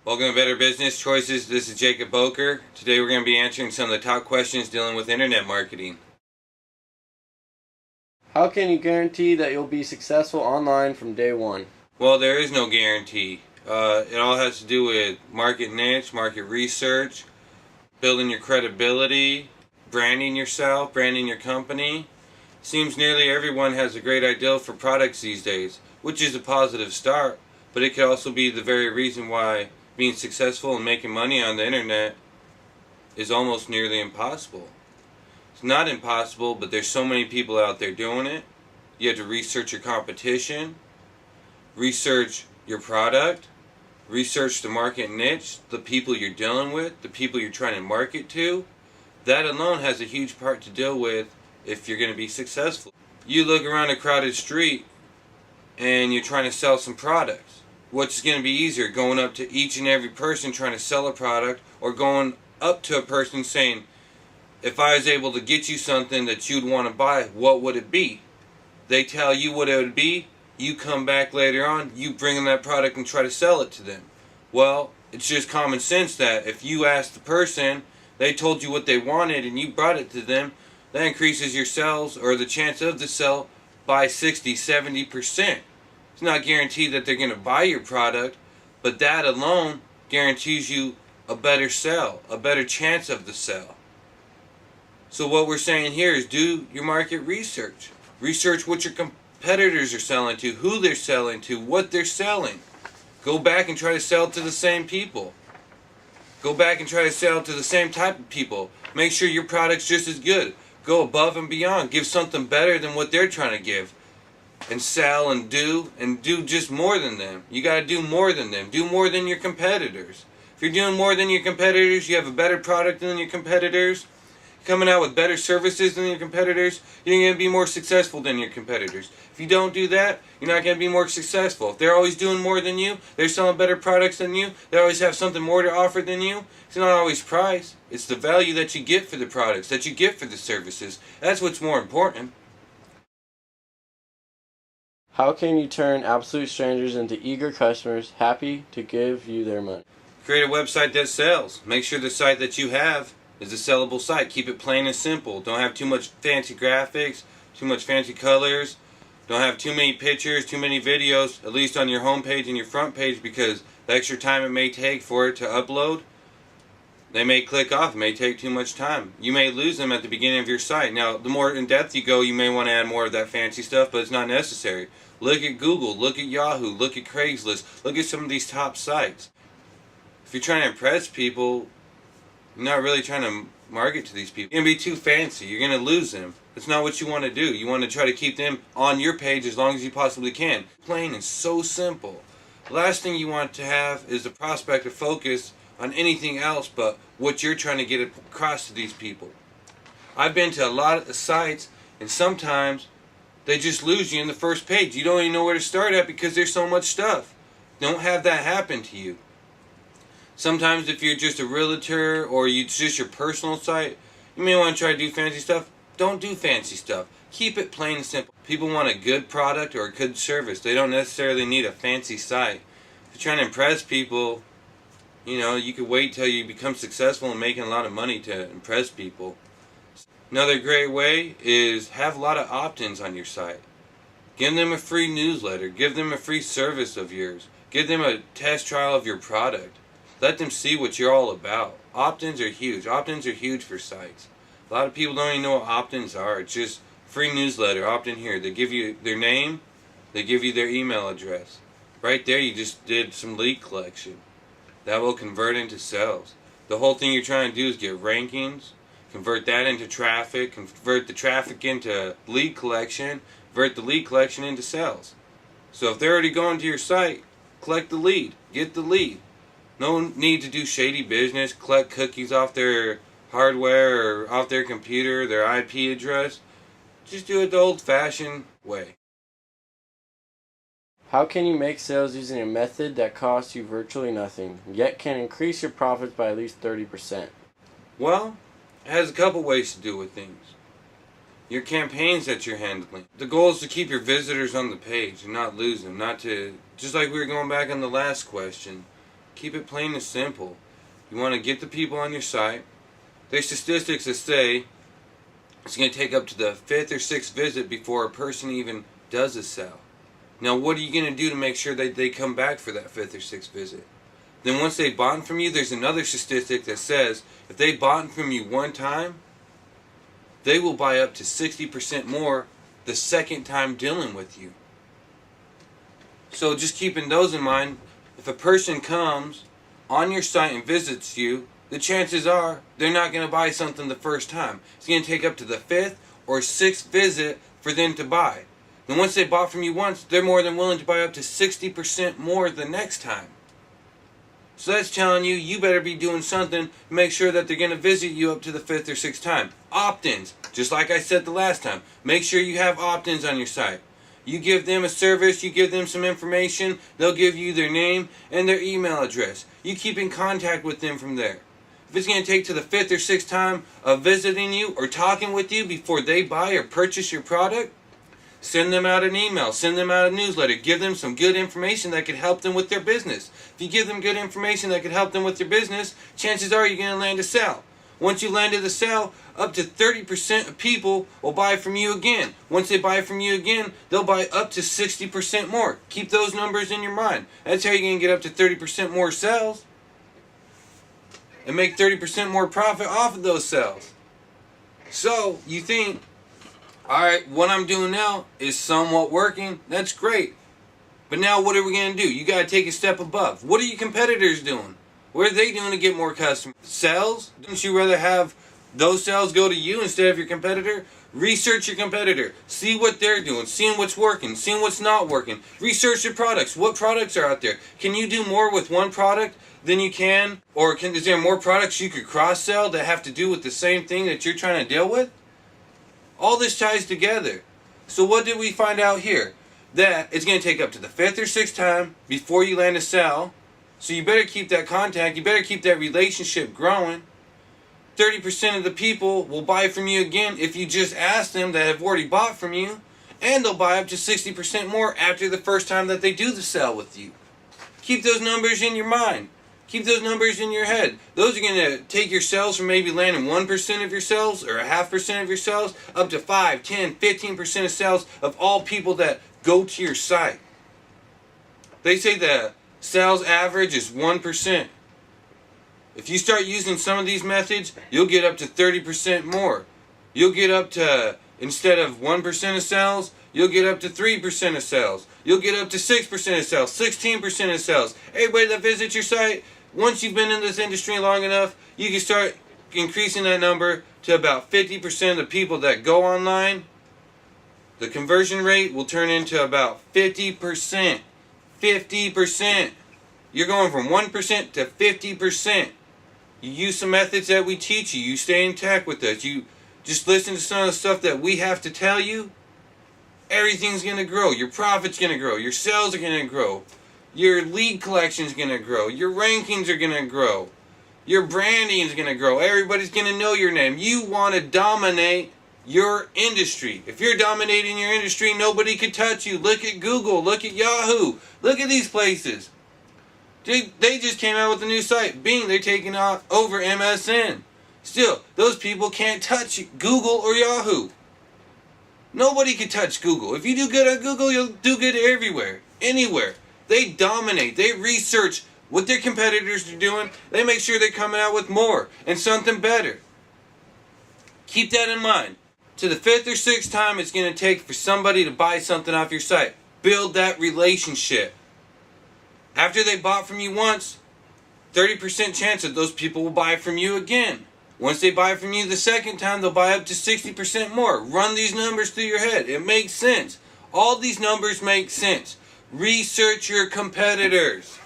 Welcome to Better Business Choices. This is Jacob Boker. Today we're going to be answering some of the top questions dealing with internet marketing. How can you guarantee that you'll be successful online from day one? Well, there is no guarantee. It all has to do with market niche, market research, building your credibility, branding yourself, branding your company. Seems nearly everyone has a great idea for products these days, which is a positive start, but it could also be the very reason why being successful and making money on the internet is almost nearly impossible. It's not impossible, but there's so many people out there doing it. You have to research your competition, research your product, research the market niche, the people you're dealing with, the people you're trying to market to. That alone has a huge part to deal with if you're going to be successful. You look around a crowded street and you're trying to sell some products. What's going to be easier, going up to each and every person trying to sell a product, or going up to a person saying, if I was able to get you something that you'd want to buy, what would it be? They tell you what it would be, you come back later on, you bring them that product and try to sell it to them. Well, it's just common sense that if you ask the person, they told you what they wanted and you brought it to them, that increases your sales, or the chance of the sell, by 60-70%. It's not guaranteed that they're going to buy your product, but that alone guarantees you a better sell, a better chance of the sell. So what we're saying here is do your market research. Research what your competitors are selling to, who they're selling to, what they're selling. Go back and try to sell to the same people. Go back and try to sell to the same type of people. Make sure your product's just as good. Go above and beyond. Give something better than what they're trying to give. And sell and do just more than them. You got to do more than them. Do more than your competitors. If you're doing more than your competitors, you have a better product than your competitors, coming out with better services than your competitors, you're going to be more successful than your competitors. If you don't do that, you're not going to be more successful. If they're always doing more than you, they're selling better products than you, they always have something more to offer than you, it's not always price. It's the value that you get for the products, that you get for the services. That's what's more important. How can you turn absolute strangers into eager customers happy to give you their money? Create a website that sells. Make sure the site that you have is a sellable site. Keep it plain and simple. Don't have too much fancy graphics, too much fancy colors. Don't have too many pictures, too many videos, at least on your home page and your front page, because the extra time it may take for it to upload, they may click off. It may take too much time. You may lose them at the beginning of your site. Now, the more in depth you go, you may want to add more of that fancy stuff, but it's not necessary. Look at Google, look at Yahoo, look at Craigslist, look at some of these top sites. If you're trying to impress people, you're not really trying to market to these people. You're going to be too fancy. You're going to lose them. That's not what you want to do. You want to try to keep them on your page as long as you possibly can. Plain and so simple. The last thing you want to have is the prospect of focus on anything else but what you're trying to get across to these people. I've been to a lot of the sites, and sometimes they just lose you in the first page. You don't even know where to start at because there's so much stuff. Don't have that happen to you. Sometimes if you're just a realtor or it's just your personal site, you may want to try to do fancy stuff. Don't do fancy stuff. Keep it plain and simple. People want a good product or a good service. They don't necessarily need a fancy site. If you're trying to impress people, you could wait till you become successful and making a lot of money to impress people. Another great way is have a lot of opt-ins on your site. Give them a free newsletter. Give them a free service of yours. Give them a test trial of your product. Let them see what you're all about. Opt-ins are huge. Opt-ins are huge for sites. A lot of people don't even know what opt-ins are. It's just free newsletter. Opt-in here. They give you their name. They give you their email address. Right there you just did some lead collection. That will convert into sales. The whole thing you're trying to do is get rankings. Convert that into traffic, convert the traffic into lead collection, convert the lead collection into sales. So if they're already going to your site, collect the lead, get the lead. No need to do shady business, collect cookies off their hardware or off their computer, their IP address. Just do it the old-fashioned way. How can you make sales using a method that costs you virtually nothing, yet can increase your profits by at least 30%? Well, it has a couple ways to do with things. Your campaigns that you're handling. The goal is to keep your visitors on the page and not lose them. Not to, just like we were going back on the last question, Keep it plain and simple. You want to get the people on your site. There's statistics that say it's going to take up to the 5th or 6th visit before a person even does a sale. Now, what are you going to do to make sure that they come back for that 5th or 6th visit? Then once they bought from you, there's another statistic that says if they bought from you one time, they will buy up to 60% more the second time dealing with you. So just keeping those in mind, if a person comes on your site and visits you, the chances are they're not going to buy something the first time. It's going to take up to the 5th or 6th visit for them to buy. And once they bought from you once, they're more than willing to buy up to 60% more the next time. So that's telling you, you better be doing something to make sure that they're going to visit you up to the 5th or 6th time. Opt-ins, just like I said the last time. Make sure you have opt-ins on your site. You give them a service, you give them some information, they'll give you their name and their email address. You keep in contact with them from there. If it's going to take to the 5th or 6th time of visiting you or talking with you before they buy or purchase your product, send them out an email, send them out a newsletter, give them some good information that could help them with their business. If you give them good information that could help them with their business, chances are you're going to land a sale. Once you landed the sale, up to 30% of people will buy from you again. Once they buy from you again, they'll buy up to 60% more. Keep those numbers in your mind. That's how you're going to get up to 30% more sales and make 30% more profit off of those sales. So you think, alright, what I'm doing now is somewhat working. That's great. But now what are we going to do? You got to take a step above. What are your competitors doing? What are they doing to get more customers? Sales? Don't you rather have those sales go to you instead of your competitor? Research your competitor. See what they're doing. Seeing what's working. Seeing what's not working. Research your products. What products are out there? Can you do more with one product than you can? Or is there more products you could cross-sell that have to do with the same thing that you're trying to deal with? All this ties together. So what did we find out here? That it's going to take up to the 5th or 6th time before you land a sale. So you better keep that contact. You better keep that relationship growing. 30% of the people will buy from you again if you just ask them that have already bought from you. And they'll buy up to 60% more after the first time that they do the sale with you. Keep those numbers in your mind. Keep those numbers in your head. Those are going to take your sales from maybe landing 1% of your sales or 0.5% of your sales up to 5, 10, 15% of sales of all people that go to your site. They say the sales average is 1%. If you start using some of these methods, you'll get up to 30% more. You'll get up to, instead of 1% of sales, you'll get up to 3% of sales. You'll get up to 6% of sales, 16% of sales. Everybody that visits your site, once you've been in this industry long enough, you can start increasing that number to about 50% of the people that go online. The conversion rate will turn into about 50%. 50%. You're going from 1% to 50%. You use some methods that we teach you. You stay in tech with us. You just listen to some of the stuff that we have to tell you. Everything's going to grow. Your profit's going to grow. Your sales are going to grow. Your lead collection's going to grow. Your rankings are going to grow. Your branding is going to grow. Everybody's going to know your name. You want to dominate your industry. If you're dominating your industry, nobody could touch you. Look at Google. Look at Yahoo. Look at these places. They just came out with a new site. Bing, they're taking over MSN. Still, those people can't touch Google or Yahoo. Nobody can touch Google. If you do good at Google, you'll do good everywhere. Anywhere. They dominate. They research what their competitors are doing. They make sure they're coming out with more and something better. Keep that in mind. To the 5th or 6th time it's going to take for somebody to buy something off your site. Build that relationship. After they bought from you once, 30% chance that those people will buy from you again. Once they buy from you the second time, they'll buy up to 60% more. Run these numbers through your head. It makes sense. All these numbers make sense. Research your competitors.